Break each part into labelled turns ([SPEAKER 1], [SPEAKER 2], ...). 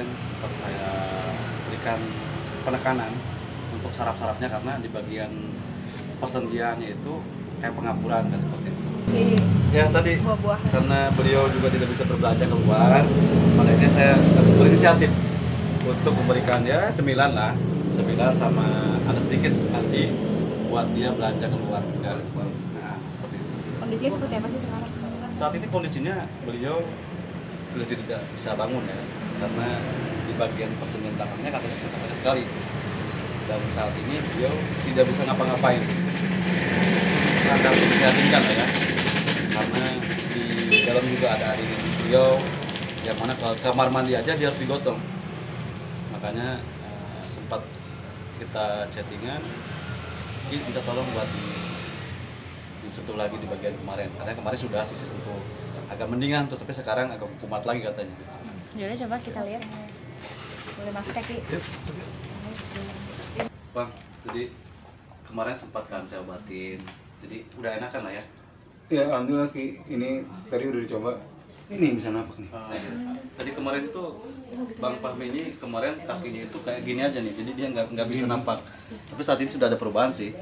[SPEAKER 1] kemarin sempat saya berikan penekanan untuk saraf-sarafnya karena di bagian persendiannya itu kayak pengapuran kan seperti itu. Ya tadi
[SPEAKER 2] Buah-buahan.
[SPEAKER 1] karena beliau juga tidak bisa berbelanja keluar, makanya saya berinisiatif untuk memberikan ya cemilan lah, cemilan sama ada sedikit nanti buat dia belanja keluar. Ya, nah, seperti itu.
[SPEAKER 2] Kondisinya seperti apa sih sekarang?
[SPEAKER 1] Saat ini kondisinya beliau sudah tidak bisa bangun ya, karena di bagian persendian belakangnya katanya sudah sakit sekali. Dan saat ini beliau tidak bisa ngapa-ngapain. Agak memprihatinkan lah ya, karena di dalam juga ada adik beliau yang mana ke kamar mandi aja dia harus digotong. Makanya sempat kita chattingan, minta tolong buat disentuh lagi di bagian kemarin, karena kemarin sudah sisi sentuh agak mendingan tuh, tapi sekarang agak kumat lagi katanya.
[SPEAKER 2] Yaudah coba kita lihat. Boleh masuk kaki.
[SPEAKER 1] Bang, jadi kemarin sempat kan saya obatin, jadi udah enakan lah ya.
[SPEAKER 3] Ya alhamdulillah Ki, ini tadi udah dicoba. Ini bisa napak nih.
[SPEAKER 1] Tadi kemarin tuh Bang Fahmi ini kemarin kakinya itu kayak gini aja nih, jadi dia nggak bisa napak. Tapi saat ini sudah ada perubahan sih,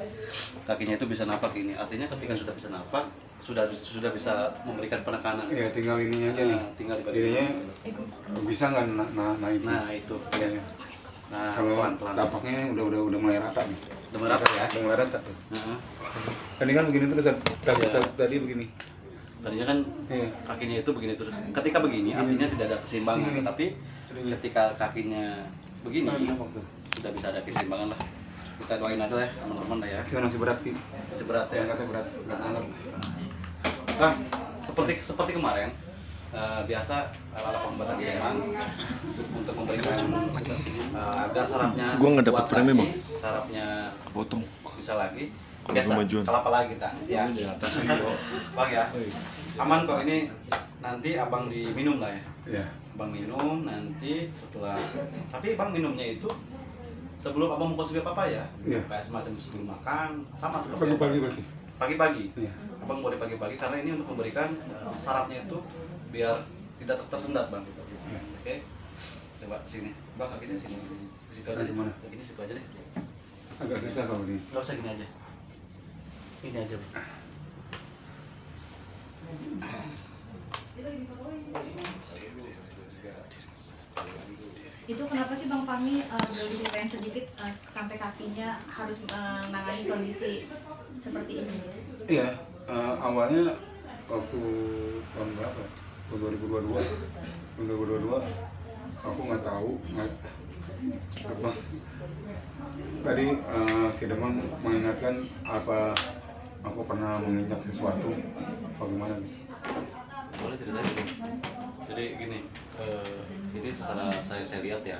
[SPEAKER 1] kakinya itu bisa napak ini. Artinya ketika sudah bisa napak, sudah bisa memberikan penekanan.
[SPEAKER 3] Ya tinggal ininya aja nih.
[SPEAKER 1] Tinggal di bagian
[SPEAKER 3] Ininya
[SPEAKER 1] ini.
[SPEAKER 3] bisa nggak naik?
[SPEAKER 1] Nah itu.
[SPEAKER 3] Ya.
[SPEAKER 1] Nah
[SPEAKER 3] Kalau
[SPEAKER 1] pelan-pelan.
[SPEAKER 3] tapaknya udah mulai rata nih.
[SPEAKER 1] Udah merata ya.
[SPEAKER 3] Udah mulai rata tuh.
[SPEAKER 1] Heeh.
[SPEAKER 3] Tadi kan begini terus
[SPEAKER 1] Iya.
[SPEAKER 3] tadi begini.
[SPEAKER 1] Tadinya kan
[SPEAKER 3] Iya.
[SPEAKER 1] kakinya itu begini terus. Ketika begini artinya tidak ada keseimbangan,
[SPEAKER 3] Ini.
[SPEAKER 1] tapi
[SPEAKER 3] Ini.
[SPEAKER 1] ketika kakinya begini
[SPEAKER 3] Napak tuh.
[SPEAKER 1] sudah bisa ada keseimbangan lah. Kita doain aja ya teman-teman lah ya.
[SPEAKER 3] Cuma masih berat Ki.
[SPEAKER 1] Masih berat ya.
[SPEAKER 3] Angkatnya berat banget.
[SPEAKER 1] Nah, seperti kemarin biasa alat pengobatan Jepang untuk memberikan agar sarafnya
[SPEAKER 4] Gua nggak dapat
[SPEAKER 1] kuat
[SPEAKER 4] frame,
[SPEAKER 1] lagi,
[SPEAKER 4] Bang.
[SPEAKER 1] sarafnya
[SPEAKER 4] Potong.
[SPEAKER 1] bisa lagi.
[SPEAKER 4] Kalau
[SPEAKER 1] Biasa
[SPEAKER 4] kemajuan.
[SPEAKER 1] kelapa lagi tak ya. Bang ya. Aman kok ini, nanti abang diminum lah ya.
[SPEAKER 3] Iya.
[SPEAKER 1] Abang minum nanti setelah, tapi bang minumnya itu sebelum abang mengkonsumsi apa ya?
[SPEAKER 3] Iya.
[SPEAKER 1] Kayak semacam sebelum makan, sama seperti
[SPEAKER 3] Pagi-pagi berarti.
[SPEAKER 1] pagi-pagi.
[SPEAKER 3] Iya.
[SPEAKER 1] Abang boleh pagi-pagi karena ini untuk memberikan sarafnya itu biar tidak tersendat bang.
[SPEAKER 3] Iya.
[SPEAKER 1] Oke, coba sini, bang kakinya sini, ke situ aja deh,
[SPEAKER 3] Mana?
[SPEAKER 1] kakinya situ aja deh,
[SPEAKER 3] Agak susah kalau ini.
[SPEAKER 1] nggak usah gini aja, ini aja. Bang.
[SPEAKER 2] Itu kenapa sih Bang Fahmi boleh diceritain sedikit sampai kakinya harus menangani kondisi seperti ini?
[SPEAKER 3] Iya, awalnya waktu tahun berapa? Tahun 2022. Tahun 2022 aku nggak tahu apa. Tadi si Demang mengingatkan apa aku pernah menginjak sesuatu, bagaimana gitu.
[SPEAKER 1] Boleh ceritain dulu. Jadi gini, ini secara saya lihat ya,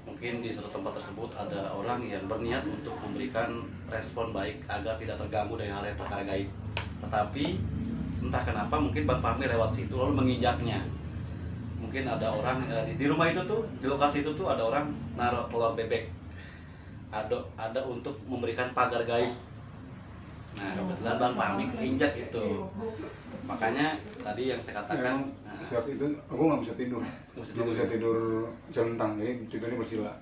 [SPEAKER 1] mungkin di suatu tempat tersebut ada orang yang berniat untuk memberikan respon baik agar tidak terganggu dari hal yang perkara gaib. Tetapi entah kenapa mungkin Bang Fahmi lewat situ lalu menginjaknya. Mungkin ada orang di rumah itu tuh, di lokasi itu tuh ada orang naruh telur bebek. Ada untuk memberikan pagar gaib. Nah, kebetulan Bang Fahmi keinjak itu. Makanya tadi yang saya katakan,
[SPEAKER 3] Siap itu aku nggak bisa tidur. Nggak bisa tidur centang, jadi tidurnya bersila.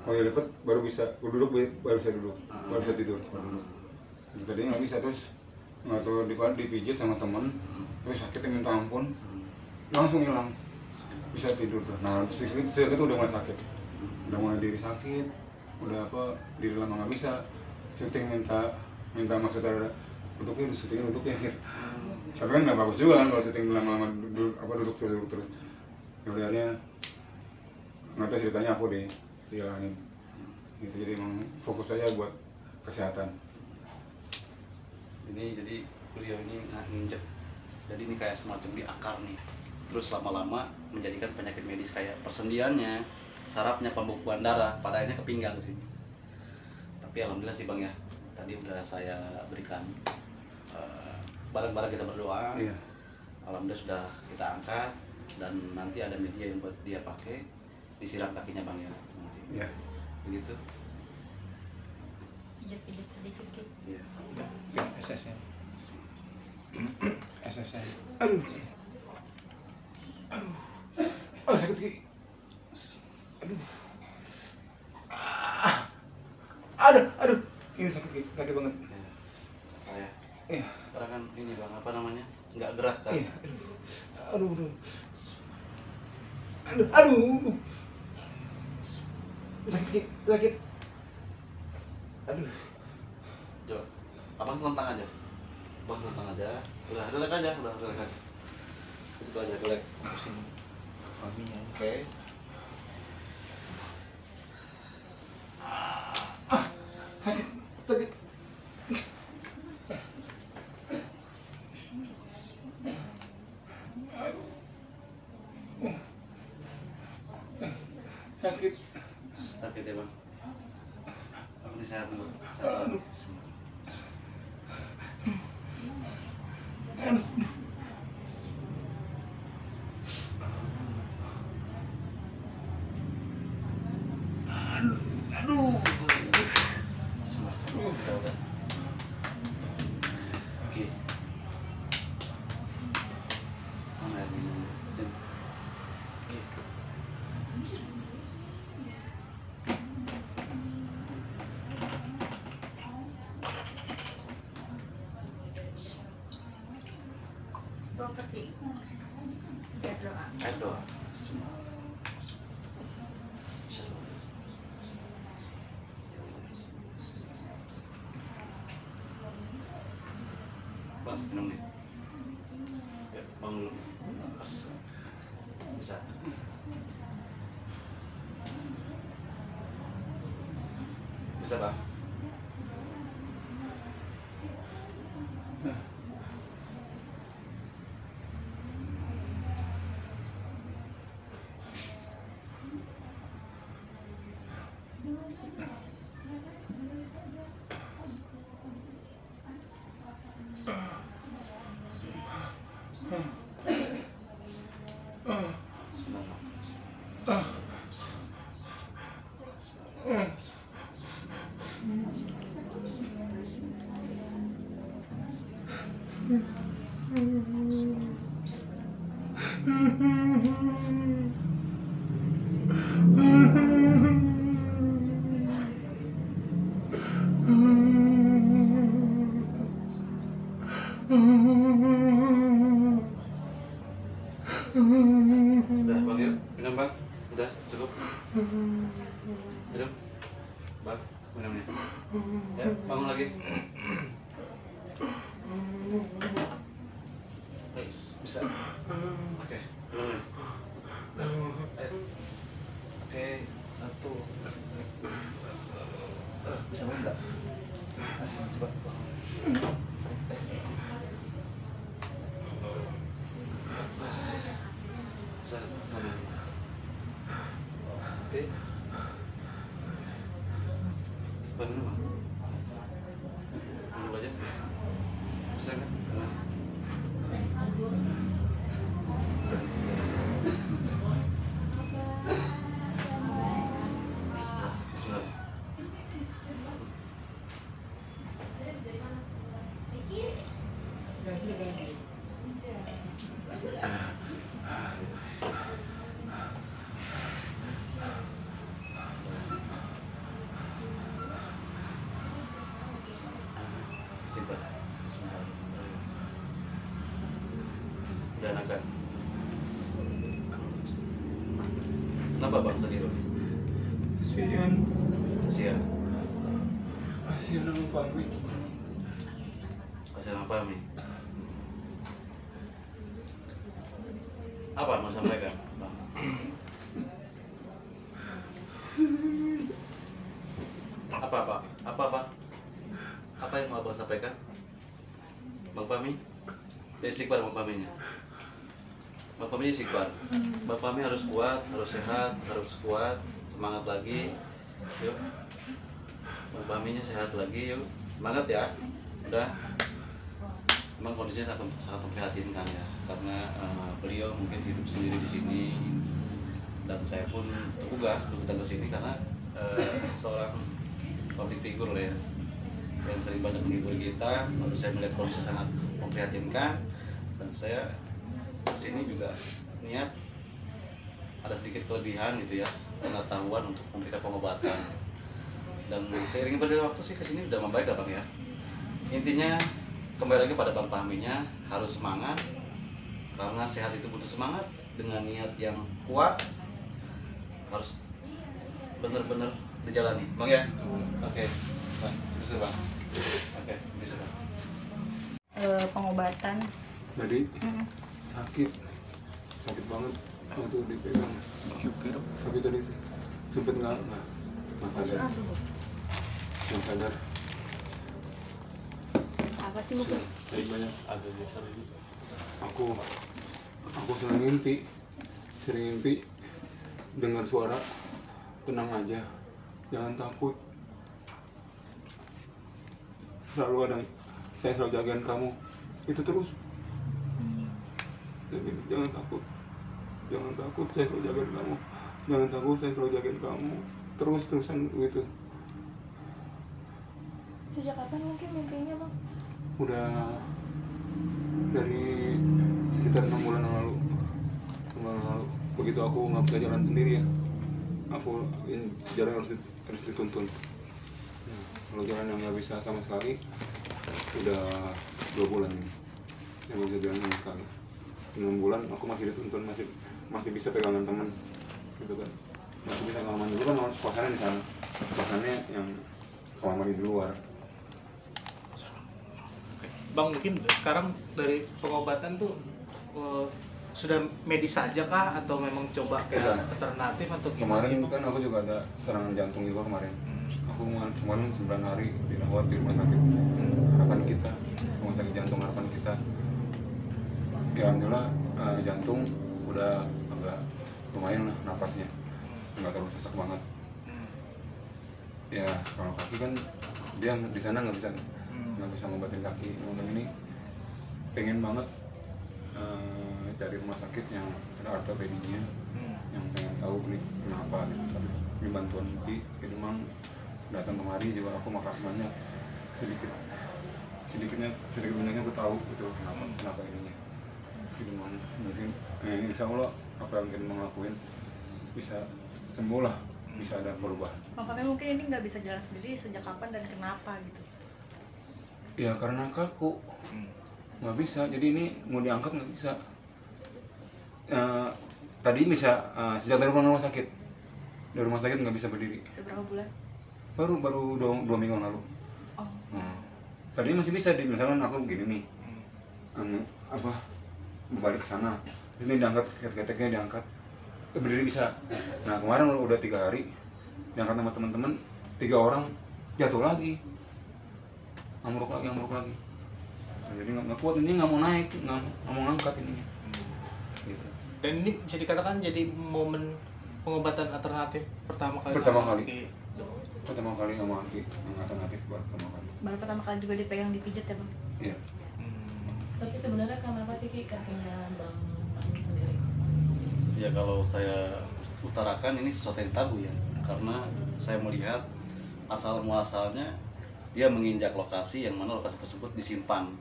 [SPEAKER 3] Kalau lipat baru bisa, duduk baru bisa duduk, baru bisa tidur. Jadi tadinya nggak bisa, terus nggak tahu dipijit sama teman, terus sakitnya minta ampun, langsung hilang, bisa tidur tuh. Nah sedikit itu udah mulai sakit, udah mulai diri sakit, udah apa diri lama nggak bisa, syuting minta sama saudara duduknya duduknya. Tapi kan nggak bagus juga kan kalau syuting lama-lama duduk terus. Ya udah akhirnya nggak tahu ceritanya aku dihilangin. Gitu, jadi emang fokus aja buat kesehatan.
[SPEAKER 1] ini jadi beliau ini nginjek. Jadi ini kayak semacam di akar nih. Terus lama-lama menjadikan penyakit medis kayak persendiannya, sarafnya, pembekuan darah, pada akhirnya ke pinggang sini. Tapi alhamdulillah sih Bang ya, tadi udah saya berikan barang-barang kita berdoa.
[SPEAKER 3] Iya.
[SPEAKER 1] Alhamdulillah sudah kita angkat dan nanti ada media yang buat dia pakai, disiram kakinya Bang ya nanti.
[SPEAKER 3] Iya.
[SPEAKER 1] Begitu.
[SPEAKER 2] Pijat-pijat sedikit gitu.
[SPEAKER 1] Iya.
[SPEAKER 4] SSN. SSN.
[SPEAKER 3] Aduh. Oh sakit Ki. Aduh. Aduh. Ini sakit kaki banget.
[SPEAKER 1] Ya.
[SPEAKER 3] Iya.
[SPEAKER 1] Karena kan ini bang, apa namanya? Nggak gerak kan?
[SPEAKER 3] Iya. Aduh. Aduh. Sakit. Aduh.
[SPEAKER 1] Jo, abang telentang aja. Bang telentang aja. Udah relax aja. Itu aja relax.
[SPEAKER 4] Pusing suaminya.
[SPEAKER 1] Oke.
[SPEAKER 3] Sakit. Sakit.
[SPEAKER 1] Sakit ya bang. Abang sehat dulu. Sehat lagi.
[SPEAKER 3] Aduh.
[SPEAKER 1] Udah. Oke. Mana ini? Sini. Oke.
[SPEAKER 2] Properti. Biar doa.
[SPEAKER 1] Air doa. Bang, minum nih. Ya, bang dulu. Bisa. Bisa bang. Sudah bang yuk, minum bang. Sudah cukup. Minum. Bang, minumnya. Ya, bangun lagi. Bisa. Oke, minum nih. Ayo. Oke, satu. Bisa bangun nggak? Coba. Bisa bangun. Oke. Bangun bang. Bangun aja. Bisa kan? Bismillah. Istighfar. Bismillah. Udah enakan. Kenapa bang tadi bang? Kasihan.
[SPEAKER 3] Kasihan sama Fahmi.
[SPEAKER 1] Kasihan apa Mi? Apa mau sampaikan bang? Apa yang mau abang sampaikan? Bang Fahmi? Istighfar Bang Fahminya. Bang Fahmi istighfar. Bang Fahmi harus kuat, harus sehat, harus kuat, semangat lagi. Yuk. Bang Fahminya sehat lagi, yuk. Semangat ya. Udah. Memang kondisinya sangat memprihatinkan ya, karena beliau mungkin hidup sendiri di sini dan saya pun tergugah datang ke sini karena seorang public figure lah ya, yang sering banyak menghibur kita. Lalu saya melihat kondisi sangat memprihatinkan dan saya kesini juga niat ada sedikit kelebihan gitu ya, pengetahuan untuk memberikan pengobatan. Dan seiring berjalannya waktu sih kesini udah membaik lah Bang ya. Intinya kembali lagi pada Bang Fahminya, harus semangat, karena sehat itu butuh semangat. Dengan niat yang kuat harus bener-bener dijalani Bang ya. Oke Bang, bisa Bang. Oke, bisa Bang.
[SPEAKER 2] Pengobatan.
[SPEAKER 3] Jadi sakit banget waktu dipegang. Sakit tadi sempet nggak sadar.
[SPEAKER 2] Apa sih mungkin?
[SPEAKER 3] Baik banyak. Aku sering mimpi dengar suara, tenang aja, jangan takut. Saya selalu jagain kamu, itu terus. Jadi, jangan takut, saya selalu jagain kamu. Jangan takut, saya selalu jagain kamu. Terus-terusan gitu.
[SPEAKER 2] Sejak kapan mungkin mimpinya Bang?
[SPEAKER 3] Udah dari sekitar 6 bulan yang lalu. Begitu aku nggak bisa jalan sendiri ya, aku jalan harus dituntun. Kalau jalan yang nggak bisa sama sekali, udah 2 bulan ini yang nggak bisa jalan sama sekali. 6 bulan aku masih dituntun, masih bisa pegangan teman gitu kan, masih bisa ngalaman dulu kan, kosannya di sana, kosannya yang kamar mandi di luar.
[SPEAKER 5] Bang, mungkin sekarang dari pengobatan tuh sudah medis saja kah atau memang coba kayak alternatif atau gimana sih
[SPEAKER 3] Kemarin
[SPEAKER 5] Bang?
[SPEAKER 3] kan aku juga ada serangan jantung juga kemarin. Aku kemarin 9 hari dirawat di rumah sakit harapan kita, rumah sakit jantung harapan kita. Ya alhamdulillah jantung udah agak lumayan lah napasnya, nggak terlalu sesak banget. Ya kalau kaki kan dia di sana nggak bisa ngobatin kaki. Yang ini pengen banget cari rumah sakit yang ada ortopedinya, yang pengen tahu ini kenapa gitu. Tapi ini bantuan jadi memang datang kemari juga aku makasih banyak, sedikit banyaknya aku tahu gitu kenapa ininya. Jadi memang mungkin insya Allah apa yang kita mau lakuin bisa sembuh lah, bisa ada perubahan.
[SPEAKER 2] Bang Fahmi mungkin ini nggak bisa jalan sendiri sejak kapan dan kenapa gitu?
[SPEAKER 3] Ya karena kaku, nggak bisa. Jadi ini mau diangkat nggak bisa. Tadi bisa sejak dari rumah sakit, nggak bisa berdiri.
[SPEAKER 2] Udah berapa bulan?
[SPEAKER 3] Baru 2 minggu yang lalu.
[SPEAKER 2] Oh.
[SPEAKER 3] Tadi masih bisa, misalkan aku gini nih, balik ke sana, ini diangkat, keteknya diangkat, berdiri bisa. Nah kemarin udah 3 hari diangkat sama teman-teman, 3 orang jatuh lagi, ngamruk lagi. Nah, jadi nggak kuat, ini nggak mau naik, nggak mau ngangkat ininya. Gitu.
[SPEAKER 5] Dan ini bisa dikatakan jadi momen pengobatan alternatif pertama kali.
[SPEAKER 3] Pertama kali sama Aki, yang alternatif pertama kali.
[SPEAKER 2] Baru pertama kali juga dipegang dipijat ya Bang?
[SPEAKER 3] Iya.
[SPEAKER 6] Tapi sebenarnya kenapa sih Ki kakinya Bang Fahmi sendiri?
[SPEAKER 1] Ya kalau saya utarakan ini sesuatu yang tabu ya, karena saya melihat asal muasalnya dia menginjak lokasi yang mana lokasi tersebut disimpan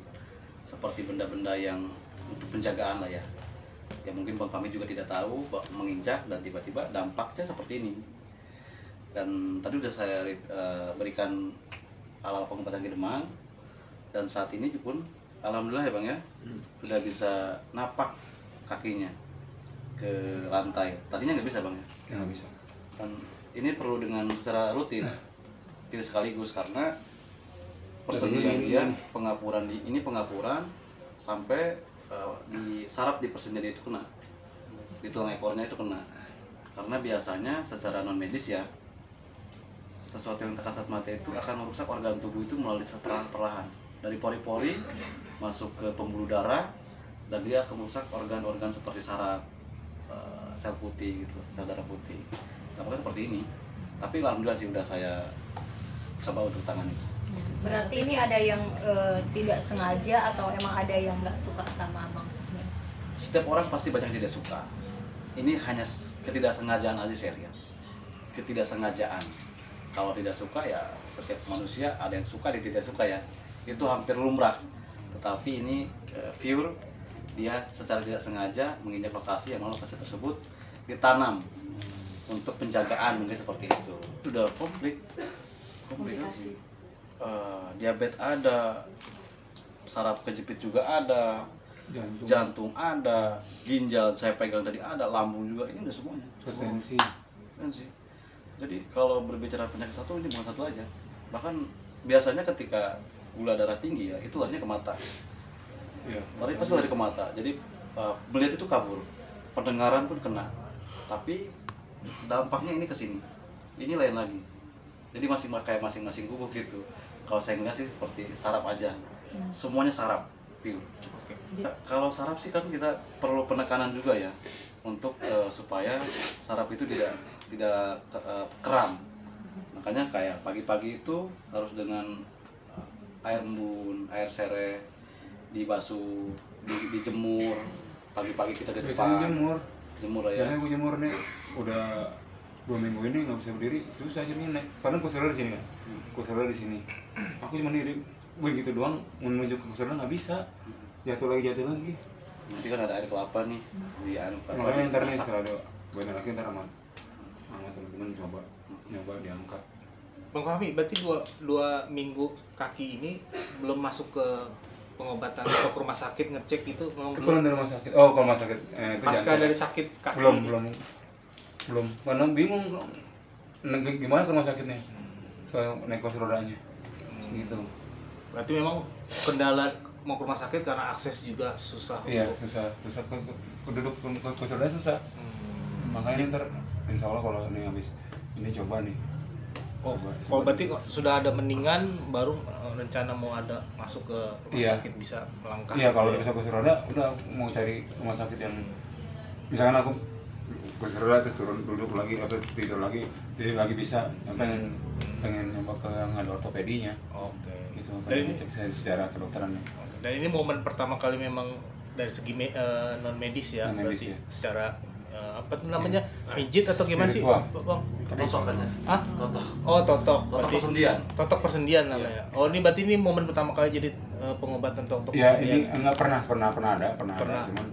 [SPEAKER 1] seperti benda-benda yang untuk penjagaan lah ya. Ya mungkin Bang Fahmi juga tidak tahu menginjak dan tiba-tiba dampaknya seperti ini. Dan tadi sudah saya berikan alat pengobatan ke Demang, dan saat ini pun alhamdulillah ya Bang ya, sudah bisa napak kakinya ke lantai. Tadinya nggak bisa Bang ya?
[SPEAKER 3] Ya nggak bisa.
[SPEAKER 1] Dan ini perlu dengan secara rutin, tidak sekaligus, karena persendian dia pengapuran sampai di saraf di persendian itu kena, di tulang ekornya itu kena. Karena biasanya secara non medis ya, sesuatu yang terkasat mata itu akan merusak organ tubuh itu melalui perlahan dari pori-pori masuk ke pembuluh darah, dan dia akan merusak organ-organ seperti saraf, sel putih gitu, sel darah putih. Nampaknya seperti ini. Tapi alhamdulillah sih udah saya coba untuk tangani.
[SPEAKER 6] Berarti ini ada yang tidak sengaja atau emang ada yang nggak suka sama Bang Fahmi?
[SPEAKER 1] Setiap orang pasti banyak yang tidak suka. Ini hanya ketidaksengajaan aja saya lihat. Ketidaksengajaan. Kalau tidak suka ya setiap manusia ada yang suka, ada yang tidak suka ya. Itu hampir lumrah. Tetapi ini pure dia secara tidak sengaja menginjak lokasi yang mana lokasi tersebut ditanam untuk penjagaan mungkin seperti itu. Itu udah komplikasi. Diabetes ada, saraf kejepit juga ada, jantung ada, ginjal saya pegang tadi ada, lambung juga, ini udah semuanya.
[SPEAKER 3] Potensi.
[SPEAKER 1] Jadi kalau berbicara penyakit satu, ini bukan satu aja. Bahkan biasanya ketika gula darah tinggi ya, itu larinya ke mata.
[SPEAKER 3] Iya.
[SPEAKER 1] Lari pasti lari ke mata. Jadi melihat itu kabur, pendengaran pun kena. Tapi dampaknya ini ke sini. Ini lain lagi. Jadi kayak masing-masing kubu gitu. Kalau saya ngeliat sih seperti saraf aja. Semuanya saraf, pure. Kalau saraf sih kan kita perlu penekanan juga ya, untuk supaya saraf itu tidak kram. Makanya kayak pagi-pagi itu harus dengan air embun, air sereh, dibasuh, dijemur. Pagi-pagi kita di depan. Jemur ya.
[SPEAKER 3] Biasanya gue jemur nih, udah 2 minggu ini nggak bisa berdiri, susah jadi naik. Karena kursi roda di sini kan, kursi roda di sini. Aku cuma diri, gue gitu doang, menuju ke kursi roda nggak bisa. Jatuh lagi.
[SPEAKER 1] Nanti kan ada air kelapa nih, di air kelapa.
[SPEAKER 3] Makanya ntar nih setelah ada banyak lagi ntar sama teman-teman nyoba diangkat.
[SPEAKER 5] Bang Fahmi, berarti dua minggu kaki ini belum masuk ke pengobatan atau ke rumah sakit ngecek gitu?
[SPEAKER 3] Pulang dari rumah sakit. Oh, kalau rumah sakit itu
[SPEAKER 5] pasca
[SPEAKER 3] jantung.
[SPEAKER 5] dari sakit kaki
[SPEAKER 3] belum. Karena bingung gimana ke rumah sakitnya, ke naik kursi rodanya, gitu.
[SPEAKER 5] Berarti memang kendala mau ke rumah sakit karena akses juga susah.
[SPEAKER 3] Iya, susah ke duduk ke kursi roda susah. Makanya ntar insya Allah kalau ini habis ini coba nih.
[SPEAKER 5] Kalau berarti sudah ada mendingan baru rencana mau ada masuk ke rumah sakit bisa melangkah.
[SPEAKER 3] Iya, kalau udah bisa kursi roda udah mau cari rumah sakit yang misalkan aku kursi roda terus turun duduk lagi atau tidur lagi bisa, yang pengen nyoba ke yang ada ortopedinya.
[SPEAKER 5] Oke.
[SPEAKER 3] Gitu.
[SPEAKER 5] Dan
[SPEAKER 3] Pengen cek secara kedokterannya.
[SPEAKER 5] Dan ini momen pertama kali memang dari segi non medis ya,
[SPEAKER 3] Non-medis,
[SPEAKER 5] berarti
[SPEAKER 3] ya.
[SPEAKER 5] secara apa namanya, pijit atau gimana sih,
[SPEAKER 3] Spiritual.
[SPEAKER 5] Bang?
[SPEAKER 1] Totok aja.
[SPEAKER 5] Hah?
[SPEAKER 1] Totok.
[SPEAKER 5] Oh, totok.
[SPEAKER 1] Totok
[SPEAKER 5] Berarti
[SPEAKER 1] persendian.
[SPEAKER 5] totok persendian namanya. Oh, ini berarti ini momen pertama kali jadi pengobatan totok
[SPEAKER 3] Ya
[SPEAKER 5] persendian.
[SPEAKER 3] ini enggak pernah ada,
[SPEAKER 5] Pernah.
[SPEAKER 3] cuman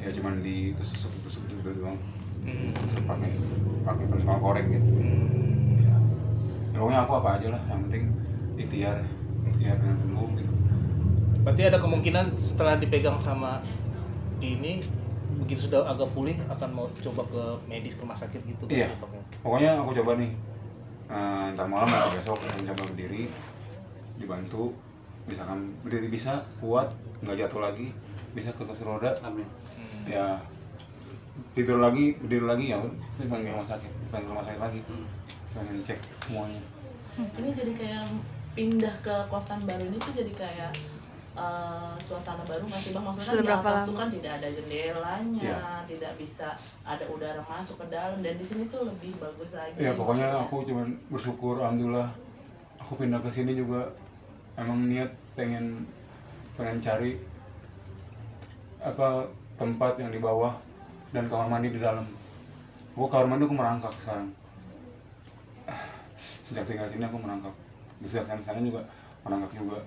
[SPEAKER 3] ya cuman ditusuk doang. Tusuk pakai pentol korek gitu. Ya. Ya pokoknya aku apa aja lah, yang penting ikhtiar dengan dulu gitu.
[SPEAKER 5] Berarti ada kemungkinan setelah dipegang sama ini, begitu sudah agak pulih akan mau coba ke medis, ke rumah sakit gitu.
[SPEAKER 3] Iya. Pokoknya aku coba nih, ntar malam atau besok aku coba berdiri, dibantu, misalkan berdiri bisa, kuat, nggak jatuh lagi, bisa ke kursi roda.
[SPEAKER 1] Amin.
[SPEAKER 3] Ya tidur lagi, berdiri lagi ya, terus pengen ke rumah sakit lagi, pengen cek semuanya.
[SPEAKER 7] Ini jadi kayak pindah ke kosan baru ini tuh jadi kayak suasana baru nggak sih Bang? Maksudnya
[SPEAKER 6] Sudah
[SPEAKER 7] di
[SPEAKER 6] berapa
[SPEAKER 7] atas
[SPEAKER 6] lama?
[SPEAKER 7] tuh kan tidak ada jendelanya,
[SPEAKER 3] Iya.
[SPEAKER 7] tidak bisa ada udara masuk ke dalam, dan di sini tuh lebih bagus lagi.
[SPEAKER 3] Ya pokoknya aku cuman bersyukur, alhamdulillah. Aku pindah ke sini juga emang niat pengen cari apa tempat yang di bawah dan kamar mandi di dalam. Aku kamar mandi aku merangkak sekarang. Sejak tinggal sini aku merangkak. Di sana juga merangkak juga.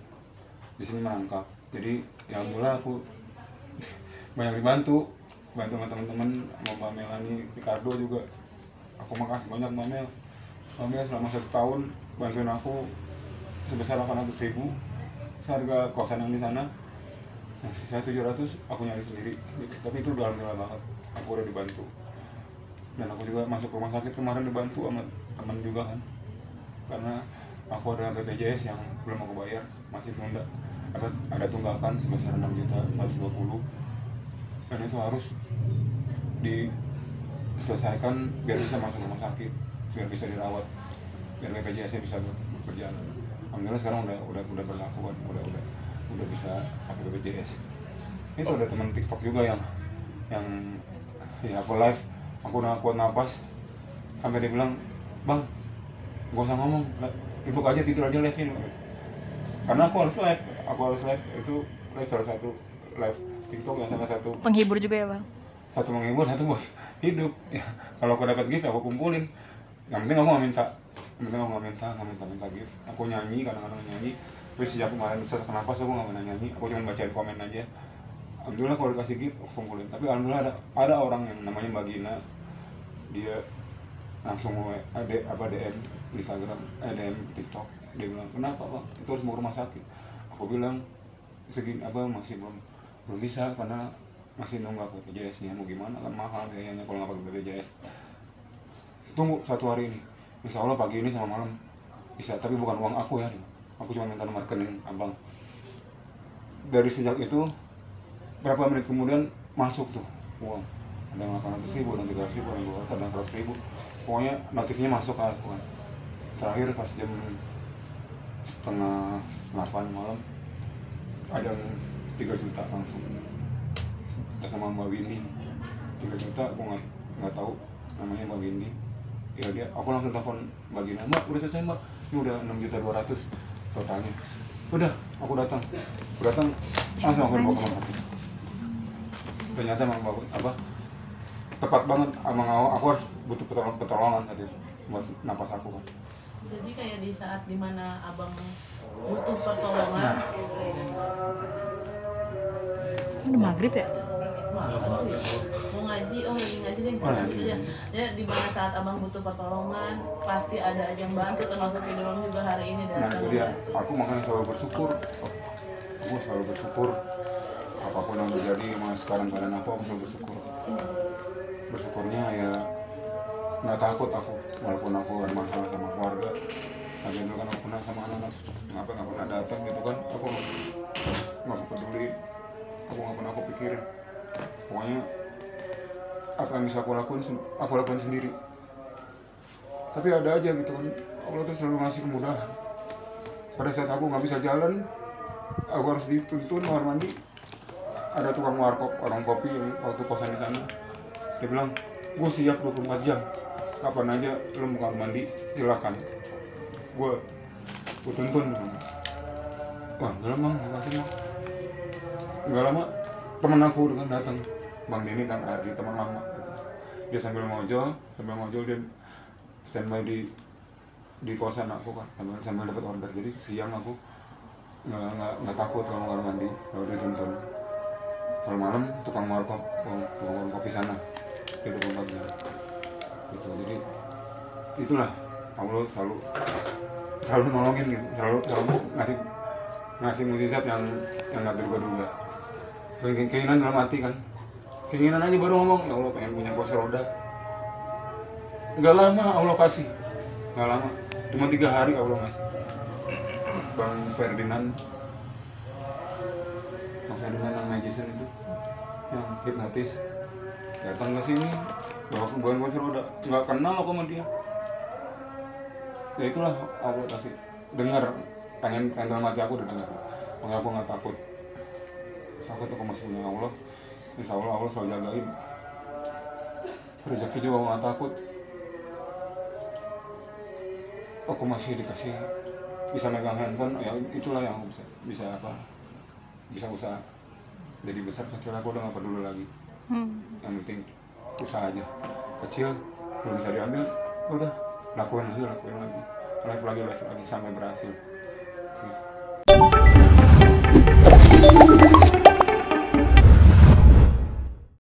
[SPEAKER 3] Di sini merangkak. Jadi ya alhamdulillah aku banyak dibantu sama teman-teman, sama Mbak Melani, Ricardo juga. Aku makasih banyak Mbak Mel. Mbak Mel selama 1 tahun bantuin aku sebesar 800.000 seharga kosan yang di sana. Nah, sisa 700 aku nyari sendiri. Tapi itu udah alhamdulillah banget. Aku udah dibantu. Dan aku juga masuk rumah sakit kemarin dibantu sama teman juga kan. Karena aku ada BPJS yang belum aku bayar, masih tunda. Ada tunggakan sebesar 6.420.000, dan itu harus diselesaikan biar bisa masuk rumah sakit, biar bisa dirawat, biar BPJS-nya bisa berjalan. Alhamdulillah sekarang udah berlaku kan, udah bisa pakai BPJS. Itu ada teman TikTok juga yang ya aku live, aku udah kuat napas, sampai dia bilang, "Bang, gak usah ngomong, duduk aja, tidur aja live-nya." Karena aku harus live itu live salah satu live TikTok yang salah satu
[SPEAKER 6] Penghibur juga ya Bang?
[SPEAKER 3] satu menghibur, satu buat hidup ya. Kalau aku dapat gift aku kumpulin, yang penting aku nggak minta gift. Aku nyanyi, kadang-kadang nyanyi, tapi sejak kemarin sesak nafas aku nggak pernah nyanyi, aku cuma bacain komen aja. alhamdulillah kalau dikasih gift kumpulin. Tapi alhamdulillah ada orang yang namanya Mbak Gina, dia langsung DM di Instagram, DM TikTok, dia bilang kenapa Pak itu harus mau rumah sakit. Aku bilang segini masih belum bisa karena masih nunggak BPJS nya, mau gimana kan mahal kayaknya kalau nggak pakai BPJS. Tunggu 1 hari ini, insya Allah pagi ini sama malam bisa, tapi bukan uang aku ya, aku cuma minta nomor rekening abang. Dari sejak itu berapa menit kemudian masuk tuh uang, ada yang 800.000, ada yang 300.000, ada yang 200.000, ada yang 100.000, pokoknya notifnya masuk ke aku kan. Terakhir pas jam 7:30 malam ada yang 3 juta langsung atas nama Mbak Windy. 3 juta aku nggak tahu namanya Mbak Windy ya. Aku langsung telepon Mbak Gina, Mbak udah selesai Mbak, ini udah 6.200.000 totalnya. Udah aku datang langsung aku bawa ke rumah sakit. Ternyata emang tepat banget, emang aku harus butuh pertolongan tadi buat napas aku kan.
[SPEAKER 7] Jadi kayak di saat dimana abang butuh pertolongan,
[SPEAKER 2] Udah maghrib ya?
[SPEAKER 7] mau ngaji, lagi ngaji deh. Ya di mana saat abang butuh pertolongan pasti ada aja yang bantu, termasuk Idolong juga hari ini
[SPEAKER 3] Nah
[SPEAKER 7] datang.
[SPEAKER 3] itu dia, aku makanya selalu bersyukur. Aku selalu bersyukur apapun yang terjadi, sekarang keadaan aku selalu bersyukur. Bersyukurnya ya nggak takut aku, walaupun aku ada masalah sama keluarga. Sampai dulu kan aku pernah sama anak-anak, nggak pernah datang gitu kan, aku nggak peduli, aku nggak pernah aku pikirin. Pokoknya apa yang bisa aku lakuin sendiri. Tapi ada aja gitu kan, Allah tuh selalu ngasih kemudahan. Pada saat aku nggak bisa jalan, aku harus dituntun kamar mandi. Ada tukang warung kopi yang waktu kosan di sana, dia bilang, gue siap 24 jam, kapan aja lo mau kamar mandi silakan. Gue tuntun. Wah nggak lama, makasih Bang. Nggak lama teman aku datang, Bang Denny kan Ardi, teman lama. Dia sambil ngojol dia standby di kosan aku kan, sambil dapat order. Jadi siang aku nggak takut kalau kamar mandi, kalau dituntun. Kalau malam tukang warung kopi sana di 24 jam gitu. Jadi itulah Allah selalu nolongin gitu, selalu ngasih mukjizat yang nggak terduga-duga. Keinginan dalam hati kan, keinginan aja baru ngomong, ya Allah pengen punya kursi roda. Nggak lama Allah kasih, nggak lama, cuma 3 hari Allah ngasih. Bang Ferdinand yang magician itu, yang hipnotis, datang ke sini bawa kursi roda, nggak kenal aku sama dia. Ya itulah aku kasih dengar, pengen dalam hati aku udah dengar, makanya aku nggak takut. Aku masih punya Allah, insya Allah Allah selalu jagain. Rezeki juga nggak takut. Aku masih dikasih bisa megang handphone, ya itulah yang bisa usaha. Jadi besar kecil aku udah nggak peduli lagi. Yang penting usaha aja. Kecil belum bisa diambil, udah lakuin lagi, live lagi sampai berhasil.